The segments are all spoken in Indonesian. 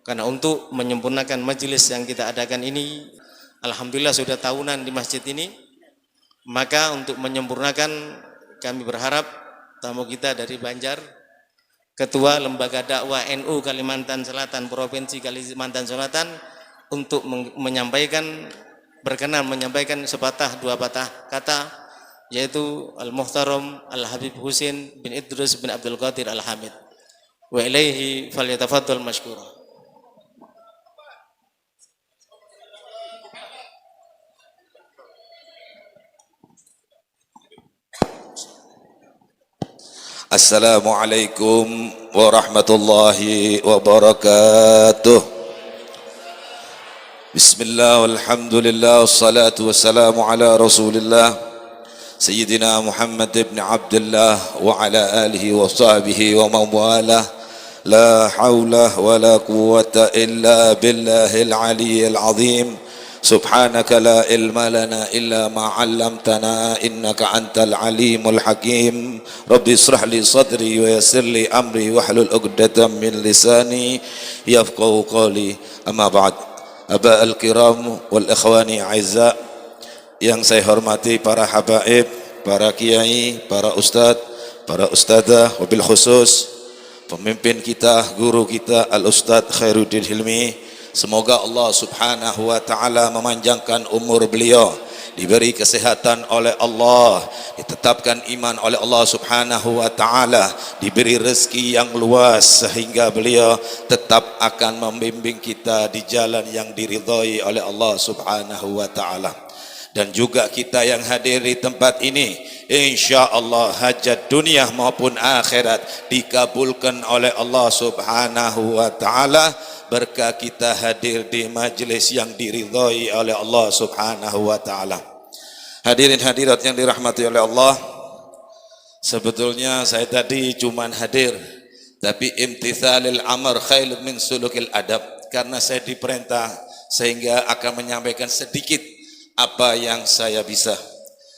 Karena untuk menyempurnakan majelis yang kita adakan ini, alhamdulillah sudah tahunan di masjid ini, maka untuk menyempurnakan kami berharap tamu kita dari Banjar, Ketua Lembaga Dakwah NU Kalimantan Selatan, Provinsi Kalimantan Selatan, untuk menyampaikan, berkenan menyampaikan sepatah dua patah kata, yaitu Al-Muhtaram Al-Habib Husin bin Idrus bin Abdul Qadir Al-Hamid. Wa ilaihi falyatafaddal mashkura. Assalamualaikum warahmatullahi wabarakatuh. Bismillah walhamdulillah wassalatu wassalamu ala rasulillah Sayyidina Muhammad ibn Abdullah wa ala alihi wa sahbihi wa mawalah. La hawla wa la quwwata illa billahil aliyyil azim. Subhanaka la ilma lana illa ma 'allamtana innaka antal alimul hakim. Rabbi israh li sadri wa yassir li amri wahlul 'uqdatam min lisani yafqahu qawli. Amma ba'd. Aba'al kiram wal ikhwani a'izza, yang saya hormati para habaib, para kiai, para ustadz, para ustadzah, wabil khusus pemimpin kita, guru kita Al-Ustadz Khairuddin Hilmi. Semoga Allah subhanahu wa ta'ala memanjangkan umur beliau, diberi kesehatan oleh Allah, ditetapkan iman oleh Allah subhanahu wa ta'ala, diberi rezeki yang luas sehingga beliau tetap akan membimbing kita di jalan yang diridhai oleh Allah subhanahu wa ta'ala. Dan juga kita yang hadir di tempat ini, insya Allah hajat dunia maupun akhirat dikabulkan oleh Allah subhanahu wa ta'ala, berkah kita hadir di majlis yang diridhai oleh Allah subhanahu wa ta'ala. Hadirin hadirat yang dirahmati oleh Allah, sebetulnya saya tadi cuman hadir, tapi imtithalil amr khair min sulukil adab, karena saya diperintah sehingga akan menyampaikan sedikit apa yang saya bisa.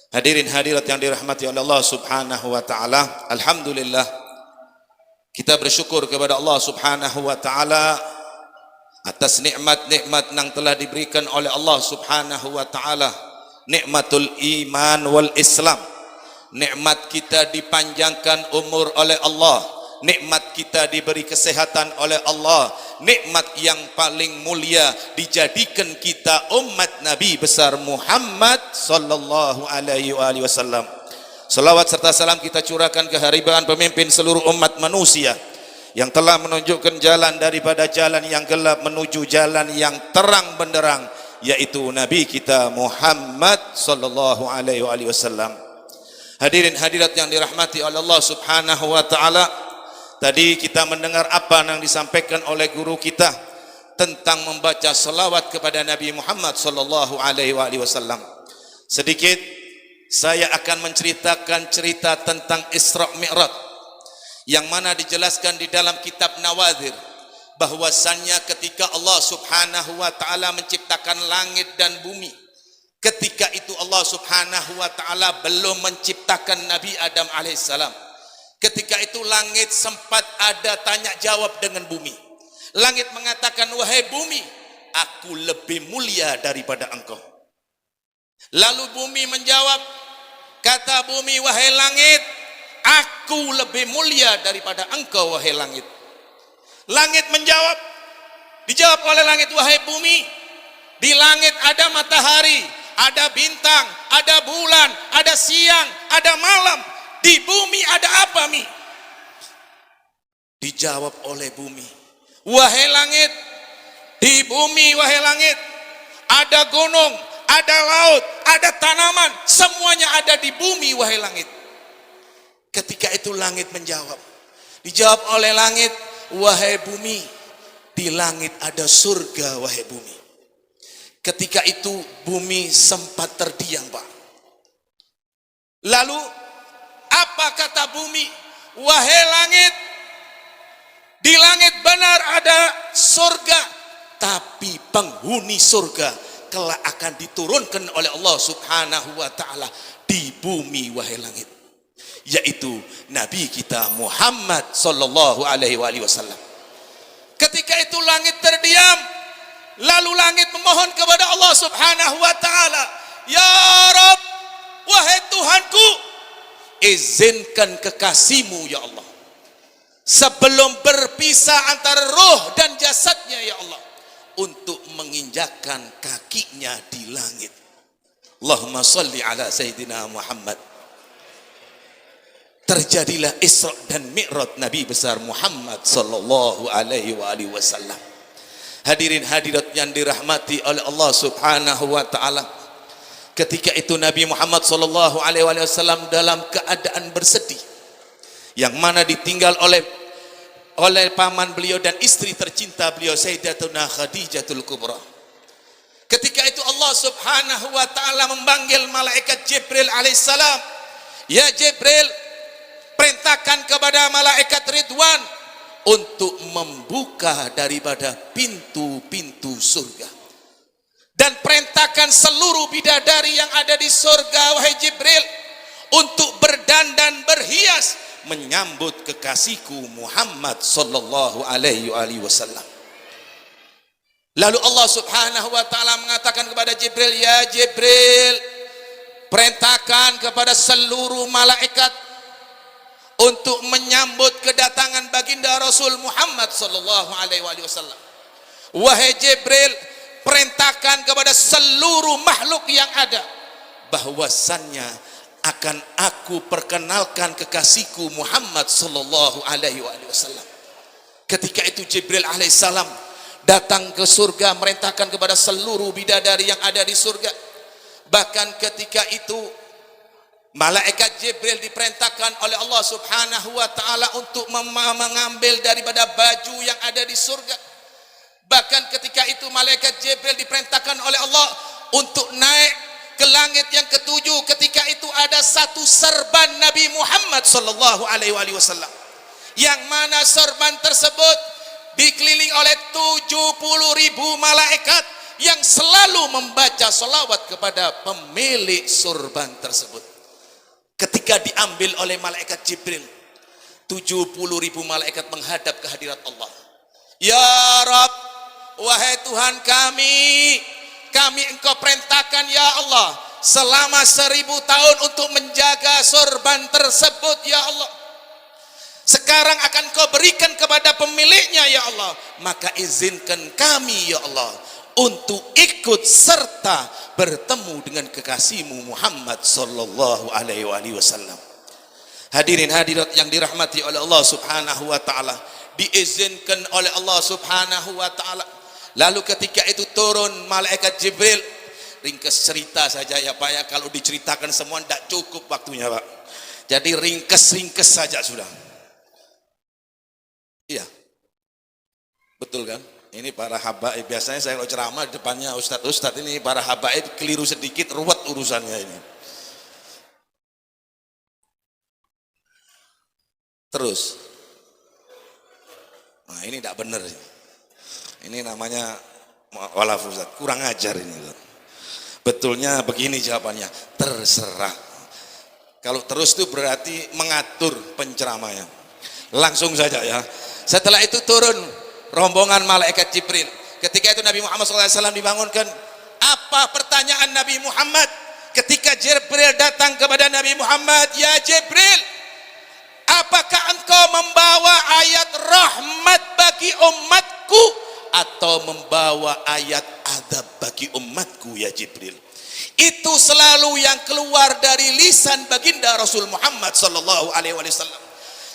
Hadirin hadirat yang dirahmati oleh Allah subhanahu wa ta'ala, alhamdulillah kita bersyukur kepada Allah subhanahu wa ta'ala atas nikmat-nikmat yang telah diberikan oleh Allah subhanahu wa ta'ala. Nikmatul iman wal islam, nikmat kita dipanjangkan umur oleh Allah, nikmat kita diberi kesehatan oleh Allah, nikmat yang paling mulia dijadikan kita umat Nabi besar Muhammad sallallahu alaihi wasallam. Salawat serta salam kita curahkan ke haribaan pemimpin seluruh umat manusia yang telah menunjukkan jalan daripada jalan yang gelap menuju jalan yang terang benderang, yaitu Nabi kita Muhammad sallallahu alaihi wasallam. Hadirin hadirat yang dirahmati oleh Allah subhanahu wa ta'ala, tadi kita mendengar apa yang disampaikan oleh guru kita tentang membaca selawat kepada Nabi Muhammad sallallahu alaihi wasallam. Sedikit saya akan menceritakan cerita tentang Isra Mi'raj, yang mana dijelaskan di dalam kitab Nawadhir, bahwasannya ketika Allah subhanahu wa ta'ala menciptakan langit dan bumi, ketika itu Allah subhanahu wa ta'ala belum menciptakan Nabi Adam alaihissalam. Ketika itu langit sempat ada tanya jawab dengan bumi. Langit mengatakan, wahai bumi, aku lebih mulia daripada engkau. Lalu bumi menjawab, kata bumi, wahai langit, aku lebih mulia daripada engkau wahai langit. Langit menjawab, dijawab oleh langit, wahai bumi, di langit ada matahari, ada bintang, ada bulan, ada siang, ada malam. Di bumi ada apa, Mi? Dijawab oleh bumi, wahai langit, di bumi wahai langit ada gunung, ada laut, ada tanaman, semuanya ada di bumi wahai langit. Ketika itu langit menjawab, dijawab oleh langit, wahai bumi, di langit ada surga wahai bumi. Ketika itu bumi sempat terdiam, Pak. Lalu apa kata bumi? Wahai langit, di langit benar ada surga, tapi penghuni surga kelak akan diturunkan oleh Allah subhanahu wa ta'ala di bumi wahai langit, yaitu Nabi kita Muhammad sallallahu alaihi wasallam. Ketika itu itu langit terdiam, lalu langit memohon kepada Allah Subhanahu wa taala, "Ya Rabb, wahai Tuhanku, izinkan kekasihmu ya Allah, sebelum berpisah antara roh dan jasadnya ya Allah, untuk menginjakkan kakinya di langit." Allahumma salli ala Sayyidina Muhammad. Terjadilah Isra dan Mi'raj Nabi besar Muhammad sallallahu alaihi wasallam. Hadirin hadirat yang dirahmati oleh Allah Subhanahu wa taala, ketika itu Nabi Muhammad sallallahu alaihi wasallam dalam keadaan bersedih, yang mana ditinggal oleh paman beliau dan istri tercinta beliau Sayyidatuna Khadijatul Kubra. Ketika itu Allah Subhanahu wa taala memanggil malaikat Jibril alaihissalam, "Ya Jibril, perintahkan kepada malaikat Ridwan untuk membuka daripada pintu-pintu surga, dan perintahkan seluruh bidadari yang ada di surga, wahai Jibril, untuk berdandan berhias menyambut kekasihku Muhammad sallallahu alaihi wasallam." Lalu Allah Subhanahu wa taala mengatakan kepada Jibril, "Ya Jibril, perintahkan kepada seluruh malaikat untuk menyambut kedatangan baginda Rasul Muhammad sallallahu alaihi wasallam. Wahai Jibril, perintahkan kepada seluruh makhluk yang ada bahwasannya akan aku perkenalkan kekasihku Muhammad sallallahu alaihi wasallam." Ketika itu Jibril alaihissalam datang ke surga, merintahkan kepada seluruh bidadari yang ada di surga. Bahkan ketika itu malaikat Jibril diperintahkan oleh Allah Subhanahu wa taala untuk mengambil daripada baju yang ada di surga. Bahkan ketika itu malaikat Jibril diperintahkan oleh Allah untuk naik ke langit yang ketujuh. Ketika itu ada satu serban Nabi Muhammad sallallahu alaihi wasallam, yang mana serban tersebut dikelilingi oleh 70.000 malaikat yang selalu membaca salawat kepada pemilik sorban tersebut. Ketika diambil oleh malaikat Jibril, 70.000 malaikat menghadap ke hadirat Allah. "Ya Rabb, wahai Tuhan kami engkau perintahkan ya Allah selama 1000 tahun untuk menjaga sorban tersebut ya Allah. Sekarang akan kau berikan kepada pemiliknya ya Allah, maka izinkan kami ya Allah untuk ikut serta bertemu dengan kekasihmu Muhammad sallallahu alaihi wasallam." Hadirin hadirat yang dirahmati oleh Allah Subhanahu wa taala, diizinkan oleh Allah Subhanahu wa taala. Lalu ketika itu turun malaikat Jibril. Ringkas cerita saja ya Pak ya, kalau diceritakan semua tidak cukup waktunya Pak. Jadi ringkas saja sudah. Iya, betul kan? Ini para habaib, biasanya saya kalau ceramah depannya ustadz ini para habaib keliru sedikit ruwet urusannya ini. Terus, nah ini tidak benar. Ini namanya walaf ustadz, kurang ajar ini. Betulnya begini jawabannya, terserah. Kalau terus itu berarti mengatur penceramahnya. Langsung saja ya. Setelah itu turun rombongan malaikat Jibril. Ketika itu Nabi Muhammad SAW dibangunkan. Apa pertanyaan Nabi Muhammad? Ketika Jibril datang kepada Nabi Muhammad, "Ya Jibril, apakah engkau membawa ayat rahmat bagi umatku atau membawa ayat adab bagi umatku ya Jibril?" Itu selalu yang keluar dari lisan baginda Rasul Muhammad sallallahu alaihi wasallam.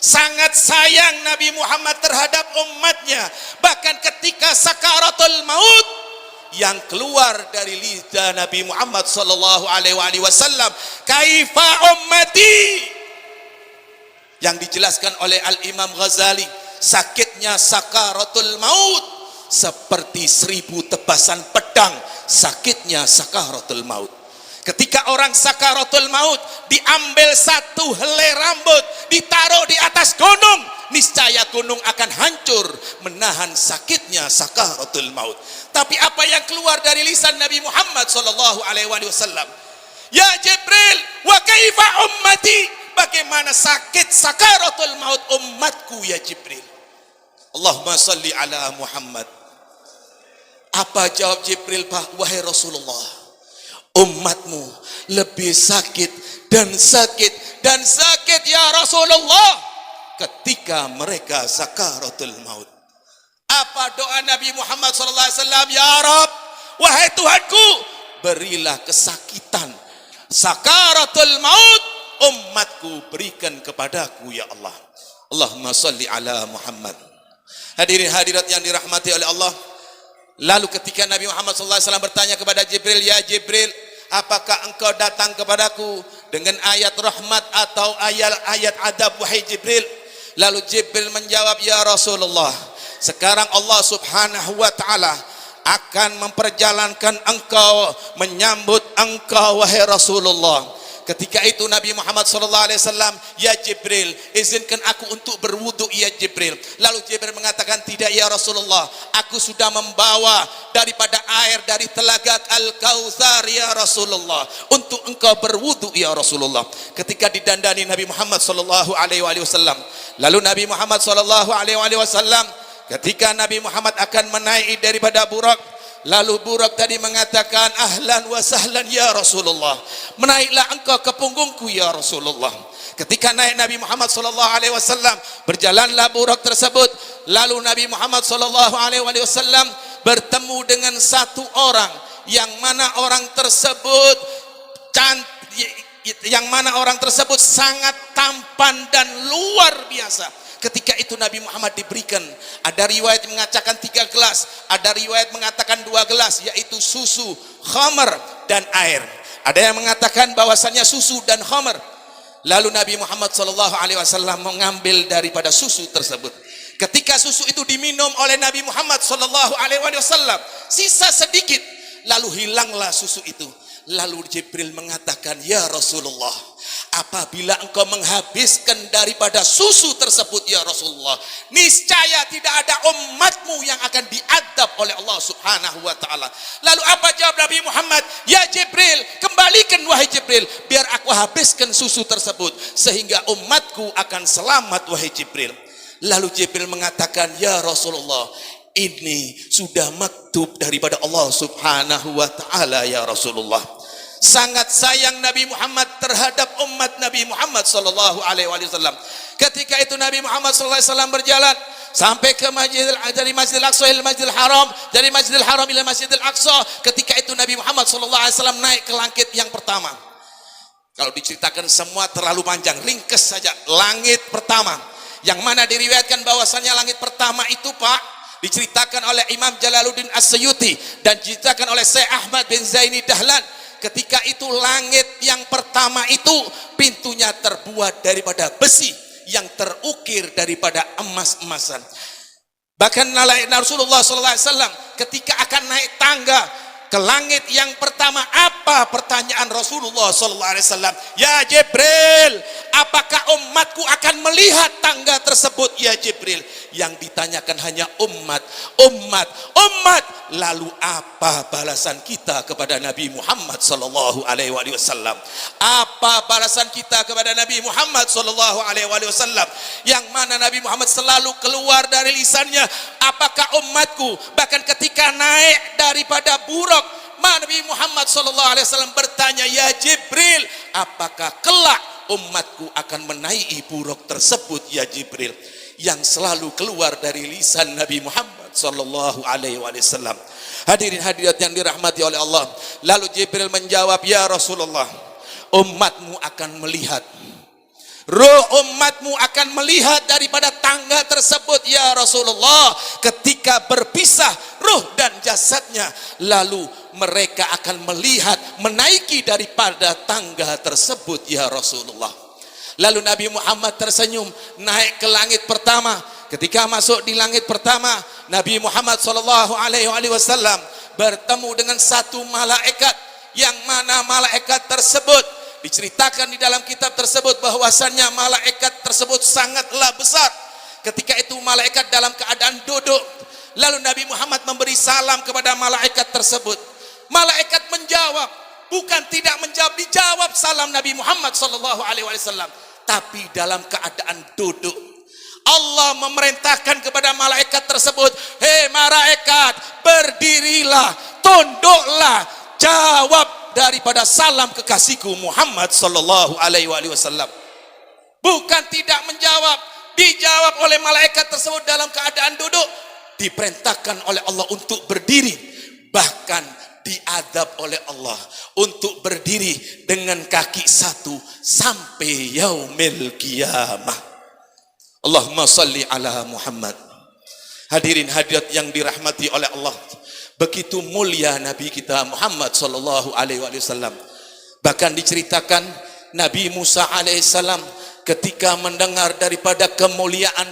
Sangat sayang Nabi Muhammad terhadap umatnya. Bahkan ketika sakaratul maut, yang keluar dari lidah Nabi Muhammad sallallahu alaihi wasallam, "Kaifa ummati?" Yang dijelaskan oleh Al-Imam Ghazali, sakitnya sakaratul maut seperti 1000 tebasan pedang, sakitnya sakaratul maut. Ketika orang sakaratul maut, diambil satu helai rambut, ditaruh di atas gunung, niscaya gunung akan hancur menahan sakitnya sakaratul maut. Tapi apa yang keluar dari lisan Nabi Muhammad sallallahu alaihi wasallam? "Ya Jibril, wa kaifa ummati?" Bagaimana sakit sakaratul maut umatku ya Jibril? Allahumma salli ala Muhammad. Apa jawab Jibril, Pak? Wahai Rasulullah, umatmu lebih sakit dan sakit dan sakit ya Rasulullah ketika mereka sakaratul maut. Apa doa Nabi Muhammad SAW? Ya Rabb, wahai Tuhanku, berilah kesakitan sakaratul maut umatku, berikan kepadaku ya Allah. Allahumma salli ala Muhammad. Hadirin hadirat yang dirahmati oleh Allah, lalu ketika Nabi Muhammad SAW bertanya kepada Jibril, ya Jibril, apakah engkau datang kepadaku dengan ayat rahmat atau ayat adab wahai Jibril? Lalu Jibril menjawab, ya Rasulullah, sekarang Allah Subhanahu wa ta'ala akan memperjalankan engkau, menyambut engkau wahai Rasulullah. Ketika itu Nabi Muhammad SAW, ya Jibril, izinkan aku untuk berwudu ya Jibril. Lalu Jibril mengatakan, tidak ya Rasulullah, aku sudah membawa daripada air dari telaga Al-Kautsar ya Rasulullah, untuk engkau berwudu ya Rasulullah. Ketika didandani Nabi Muhammad SAW, lalu Nabi Muhammad SAW, ketika Nabi Muhammad akan menaiki daripada burak, lalu burak tadi mengatakan, ahlan wa sahlan ya Rasulullah, menaiklah engkau ke punggungku ya Rasulullah. Ketika naik Nabi Muhammad SAW, berjalanlah burak tersebut. Lalu Nabi Muhammad SAW bertemu dengan satu orang, yang mana orang tersebut sangat tampan dan luar biasa. Ketika itu Nabi Muhammad diberikan, ada riwayat mengatakan 3 gelas, ada riwayat mengatakan 2 gelas, yaitu susu, khamar dan air. Ada yang mengatakan bahwasannya susu dan khamar. Lalu Nabi Muhammad SAW mengambil daripada susu tersebut. Ketika susu itu diminum oleh Nabi Muhammad SAW, sisa sedikit, lalu hilanglah susu itu. Lalu Jibril mengatakan, ya Rasulullah, apabila engkau menghabiskan daripada susu tersebut ya Rasulullah, niscaya tidak ada umatmu yang akan diadab oleh Allah Subhanahu wa ta'ala. Lalu apa jawab Nabi Muhammad? Ya Jibril, kembalikan wahai Jibril, biar aku habiskan susu tersebut sehingga umatku akan selamat wahai Jibril. Lalu Jibril mengatakan, ya Rasulullah, ini sudah maktub daripada Allah Subhanahu wa ta'ala ya Rasulullah. Sangat sayang Nabi Muhammad terhadap umat Nabi Muhammad sallallahu alaihi wasallam. Ketika itu Nabi Muhammad sallallahu alaihi wasallam berjalan sampai ke dari Masjidil Aqsa ila Masjidil Haram, dari Masjidil Haram ila Masjidil Aqsa. Ketika itu Nabi Muhammad sallallahu alaihi wasallam naik ke langit yang pertama. Kalau diceritakan semua terlalu panjang, ringkas saja. Langit pertama, yang mana diriwayatkan bahwasannya langit pertama itu, Pak, diceritakan oleh Imam Jalaluddin As-Suyuti dan diceritakan oleh Syekh Ahmad bin Zaini Dahlan. Ketika itu langit yang pertama itu pintunya terbuat daripada besi yang terukir daripada emas-emasan. Bahkan Rasulullah SAW ketika akan naik tangga ke langit yang pertama, apa pertanyaan Rasulullah SAW? Ya Jibril, apakah umatku akan melihat tangga tersebut ya Jibril? Yang ditanyakan hanya umat. Lalu apa balasan kita kepada Nabi Muhammad SAW? Apa balasan kita kepada Nabi Muhammad SAW? Yang mana Nabi Muhammad selalu keluar dari lisannya, apakah umatku? Bahkan ketika naik daripada burak, Nabi Muhammad SAW bertanya, ya Jibril, apakah kelak umatku akan menaiki burak tersebut ya Jibril? Yang selalu keluar dari lisan Nabi Muhammad SAW. Hadirin hadirat yang dirahmati oleh Allah. Lalu Jibril menjawab, ya Rasulullah, umatmu akan melihat, ruh umatmu akan melihat daripada tangga tersebut ya Rasulullah. Ketika berpisah ruh dan jasadnya, lalu mereka akan melihat menaiki daripada tangga tersebut ya Rasulullah. Lalu Nabi Muhammad tersenyum naik ke langit pertama. Ketika masuk di langit pertama, Nabi Muhammad SAW bertemu dengan satu malaikat, yang mana malaikat tersebut diceritakan di dalam kitab tersebut bahwasannya malaikat tersebut sangatlah besar. Ketika itu malaikat dalam keadaan duduk. Lalu Nabi Muhammad memberi salam kepada malaikat tersebut. Malaikat menjawab, bukan tidak menjawab, dijawab salam Nabi Muhammad SAW, tapi dalam keadaan duduk. Allah memerintahkan kepada malaikat tersebut, hei malaikat, berdirilah, tunduklah, jawab daripada salam kekasihku Muhammad sallallahu alaihi wasallam. Bukan tidak menjawab, dijawab oleh malaikat tersebut dalam keadaan duduk, diperintahkan oleh Allah untuk berdiri, bahkan diadab oleh Allah untuk berdiri dengan kaki satu sampai yaumil qiyamah. Allahumma salli ala Muhammad. Hadirin hadirat yang dirahmati oleh Allah, begitu mulia Nabi kita Muhammad sallallahu alaihi wasallam. Bahkan diceritakan Nabi Musa alaihissalam ketika mendengar daripada kemuliaan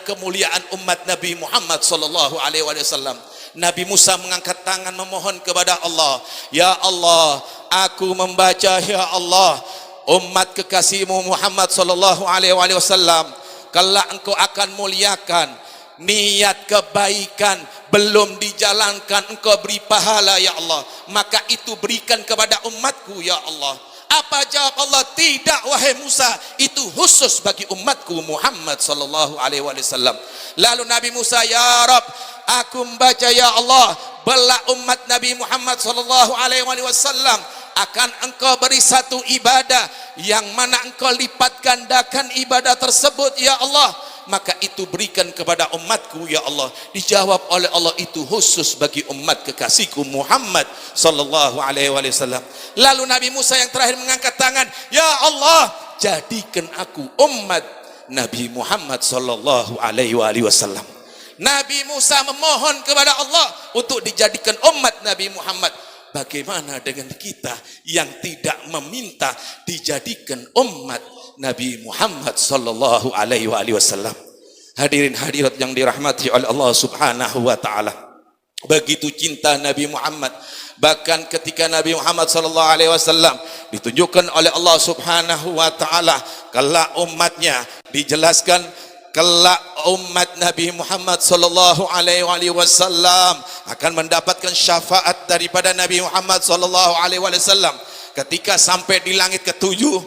umat Nabi Muhammad sallallahu alaihi wasallam, Nabi Musa mengangkat tangan memohon kepada Allah, ya Allah, aku membaca, ya Allah, umat kekasihmu Muhammad sallallahu alaihi wasallam, kelak engkau akan muliakan, niat kebaikan belum dijalankan, engkau beri pahala ya Allah, maka itu berikan kepada umatku ya Allah. Apa jawab Allah? Tidak wahai Musa, itu khusus bagi umatku Muhammad sallallahu alaihi wasallam. Lalu Nabi Musa, ya Rabb, aku membaca ya Allah, belak umat Nabi Muhammad sallallahu alaihi wasallam, akan engkau beri satu ibadah yang mana engkau lipat gandakan ibadah tersebut ya Allah, maka itu berikan kepada umatku ya Allah. Dijawab oleh Allah, itu khusus bagi umat kekasihku Muhammad sallallahu alaihi wasallam. Lalu Nabi Musa yang terakhir mengangkat tangan, ya Allah, jadikan aku umat Nabi Muhammad sallallahu alaihi wasallam. Nabi Musa memohon kepada Allah untuk dijadikan umat Nabi Muhammad. Bagaimana dengan kita yang tidak meminta dijadikan umat Nabi Muhammad sallallahu alaihi wasallam? Hadirin hadirat yang dirahmati oleh Allah Subhanahu wa taala. Begitu cinta Nabi Muhammad, bahkan ketika Nabi Muhammad sallallahu alaihi wasallam ditunjukkan oleh Allah Subhanahu wa taala kelak umatnya, dijelaskan kelak umat Nabi Muhammad sallallahu alaihi wasallam akan mendapatkan syafaat daripada Nabi Muhammad sallallahu alaihi wasallam. Ketika sampai di langit ketujuh,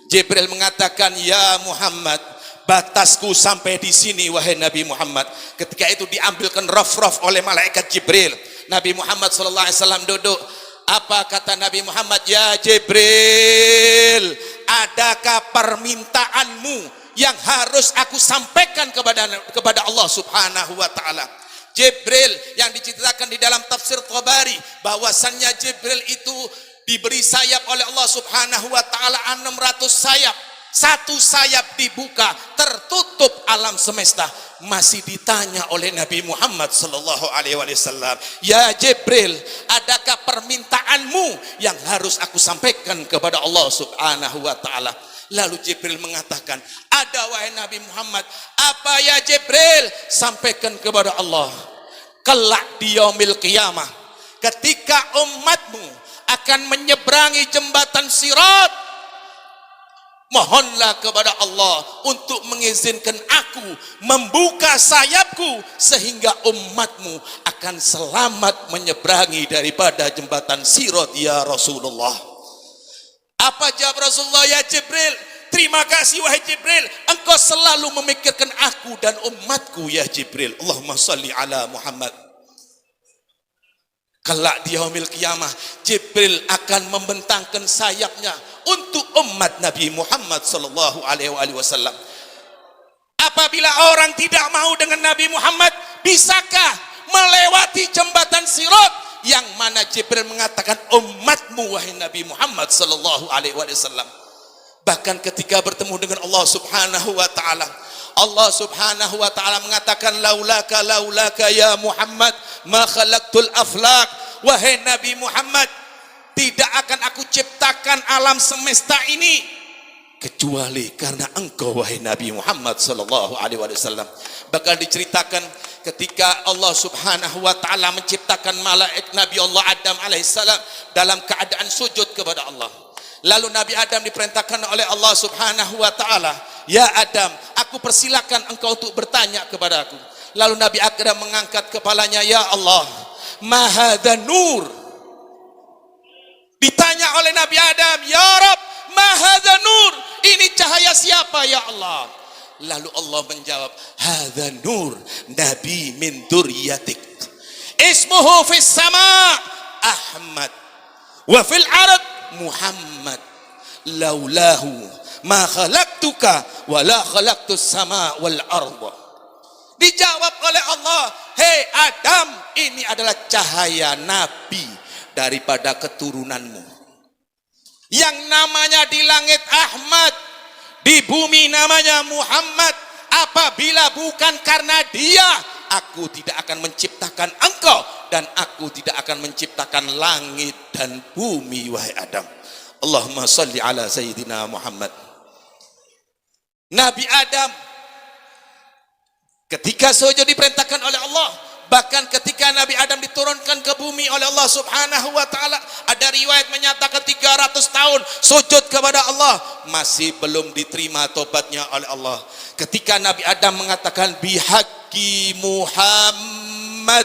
Jibril mengatakan, ya Muhammad, batasku sampai di sini wahai Nabi Muhammad. Ketika itu diambilkan raf-raf oleh malaikat Jibril. Nabi Muhammad sallallahu alaihi wasallam duduk. Apa kata Nabi Muhammad? Ya Jibril, adakah permintaanmu yang harus aku sampaikan kepada Allah Subhanahu wa taala? Jibril yang diceritakan di dalam tafsir Tabari bahwasannya Jibril itu diberi sayap oleh Allah Subhanahu wa taala 600 sayap. Satu sayap dibuka, tertutup alam semesta. Masih ditanya oleh Nabi Muhammad sallallahu alaihi wasallam, ya Jibril, adakah permintaanmu yang harus aku sampaikan kepada Allah Subhanahu wa taala? Lalu Jibril mengatakan, ada wahai Nabi Muhammad. Apa ya Jibril? Sampaikan kepada Allah, kelak di yaumil qiyamah, ketika umatmu akan menyeberangi jembatan Sirat, mohonlah kepada Allah untuk mengizinkan aku membuka sayapku sehingga umatmu akan selamat menyeberangi daripada jembatan Sirat ya Rasulullah. Apa jawab Rasulullah? Ya Jibril, terima kasih wahai Jibril, engkau selalu memikirkan aku dan umatku ya Jibril. Allahumma salli ala Muhammad. Kelak di yaumil qiyamah, Jibril akan membentangkan sayapnya untuk umat Nabi Muhammad sallallahu alaihi wasallam. Apabila orang tidak mau dengan Nabi Muhammad, bisakah melewati jembatan Sirat yang mana Jibril mengatakan umatmu wahai Nabi Muhammad sallallahu alaihi wasallam? Bahkan ketika bertemu dengan Allah Subhanahu wa taala, Allah Subhanahu wa taala mengatakan, laulaka ya Muhammad ma khalaqtul aflaq. Wahai Nabi Muhammad, tidak akan aku ciptakan alam semesta ini kecuali karena engkau wahai Nabi Muhammad sallallahu alaihi wasallam. Bahkan diceritakan ketika Allah Subhanahu wa taala menciptakan malaikat Nabi Allah Adam alaihissalam dalam keadaan sujud kepada Allah. Lalu Nabi Adam diperintahkan oleh Allah Subhanahu wa taala, ya Adam, aku persilakan engkau untuk bertanya kepada aku. Lalu Nabi Adam mengangkat kepalanya, ya Allah, ma hadza nur. Ditanya oleh Nabi Adam, ya Rabb, ma hadza nur, ini cahaya siapa ya Allah? Lalu Allah menjawab, hadza nur nabi min dzurriyyatik. Ismuhu fis sama Ahmad wa fil ard Muhammad. Laulahu ma khalaqtuka wa la khalaqtus sama wal arda. Dijawab oleh Allah, hei Adam, ini adalah cahaya nabi daripada keturunanmu. Yang namanya di langit Ahmad, di bumi namanya Muhammad. Apabila bukan karena dia, aku tidak akan menciptakan engkau, dan aku tidak akan menciptakan langit dan bumi, wahai Adam. Allahumma salli ala Sayyidina Muhammad. Nabi Adam ketika sujud diperintahkan oleh Allah, bahkan ketika Nabi Adam diturunkan ke bumi oleh Allah subhanahu wa ta'ala, ada riwayat menyatakan 300 tahun sujud kepada Allah, masih belum diterima tobatnya oleh Allah. Ketika Nabi Adam mengatakan bihaqqi Muhammad,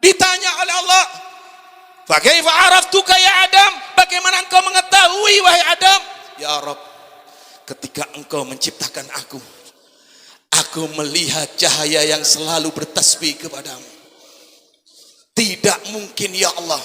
ditanya oleh Allah, fa kaifa araftuka ya Adam, bagaimana engkau mengetahui wahai Adam? Ya Rabb, ketika engkau menciptakan aku melihat cahaya yang selalu bertasbih kepadamu. Tidak mungkin ya Allah,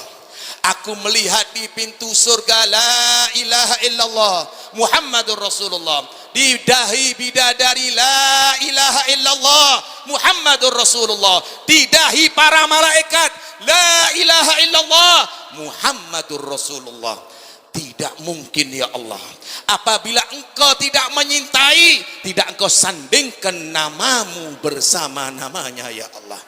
aku melihat di pintu surga la ilaha illallah Muhammadur Rasulullah, di dahi bidadari la ilaha illallah Muhammadur Rasulullah, di dahi para malaikat la ilaha illallah Muhammadur Rasulullah. Tidak mungkin ya Allah, apabila engkau tidak menyintai, tidak engkau sandingkan namamu bersama namanya ya Allah.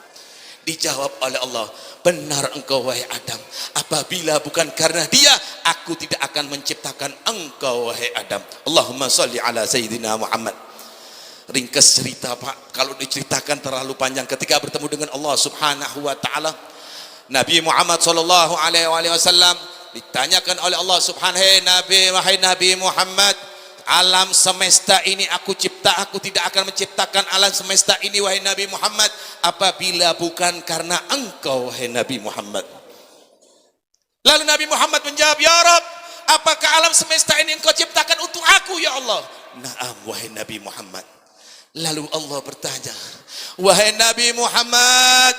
Dijawab oleh Allah, benar engkau wahai Adam, apabila bukan karena dia, aku tidak akan menciptakan engkau wahai Adam. Allahumma salli ala Sayyidina Muhammad. Ringkas cerita Pak, kalau diceritakan terlalu panjang. Ketika bertemu dengan Allah subhanahu wa ta'ala, Nabi Muhammad sallallahu alaihi wasallam ditanyakan oleh Allah subhanahu, wahai Nabi Muhammad, alam semesta ini aku cipta, aku tidak akan menciptakan alam semesta ini wahai Nabi Muhammad, apabila bukan karena engkau wahai Nabi Muhammad. Lalu Nabi Muhammad menjawab, ya Rabb, apakah alam semesta ini engkau ciptakan untuk aku ya Allah? Naam wahai Nabi Muhammad. Lalu Allah bertanya, wahai Nabi Muhammad,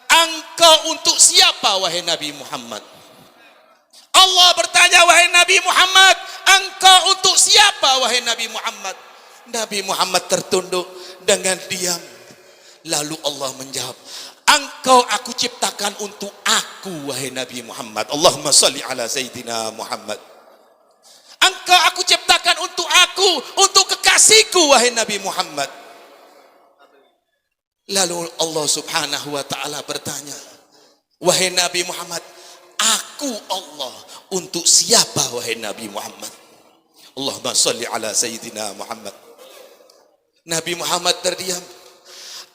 engkau untuk siapa wahai Nabi Muhammad? Allah bertanya, wahai Nabi Muhammad, engkau untuk siapa wahai Nabi Muhammad? Nabi Muhammad tertunduk dengan diam. Lalu Allah menjawab, engkau aku ciptakan untuk aku wahai Nabi Muhammad. Allahumma salli ala Sayyidina Muhammad. Engkau aku ciptakan untuk aku, untuk kekasihku wahai Nabi Muhammad. Lalu Allah subhanahu wa ta'ala bertanya, wahai Nabi Muhammad, aku Allah untuk siapa wahai Nabi Muhammad? Allahumma salli ala Sayyidina Muhammad. Nabi Muhammad terdiam.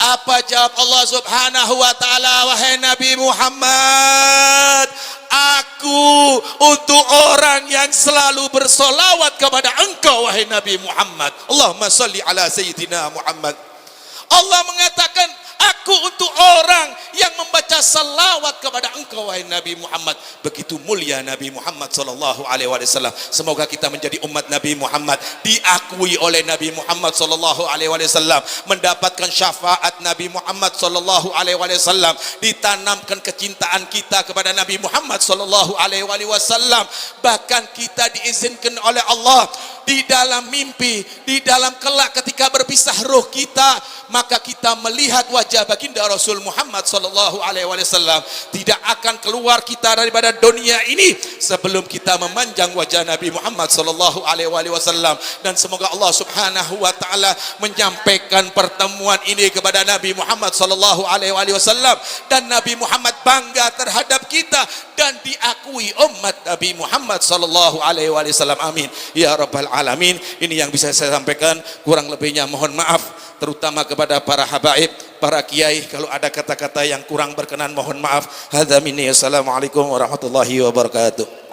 Apa jawab Allah subhanahu wa ta'ala? Wahai Nabi Muhammad, aku untuk orang yang selalu bersolawat kepada engkau wahai Nabi Muhammad. Allahumma salli ala Sayyidina Muhammad. Allah mengatakan, aku untuk orang yang membaca salawat kepada engkau wahai Nabi Muhammad. Begitu mulia Nabi Muhammad sallallahu alaihi wasallam. Semoga kita menjadi umat Nabi Muhammad, diakui oleh Nabi Muhammad sallallahu alaihi wasallam, mendapatkan syafaat Nabi Muhammad sallallahu alaihi wasallam, ditanamkan kecintaan kita kepada Nabi Muhammad sallallahu alaihi wasallam. Bahkan kita diizinkan oleh Allah di dalam mimpi, di dalam kelak ketika berpisah roh kita, maka kita melihat wajah baginda Rasul Muhammad sallallahu alaihi wasallam. Tidak akan keluar kita daripada dunia ini sebelum kita memanjang wajah Nabi Muhammad sallallahu alaihi wasallam. Dan semoga Allah subhanahu wa ta'ala menyampaikan pertemuan ini kepada Nabi Muhammad sallallahu alaihi wasallam, dan Nabi Muhammad bangga terhadap kita dan diakui umat Nabi Muhammad sallallahu alaihi wasallam. Amin ya rabbal alamin. Ini yang bisa saya sampaikan, kurang lebihnya mohon maaf, terutama kepada para habaib, para kiai. Kalau ada kata-kata yang kurang berkenan mohon maaf. Hadza minni, assalamualaikum warahmatullahi wabarakatuh.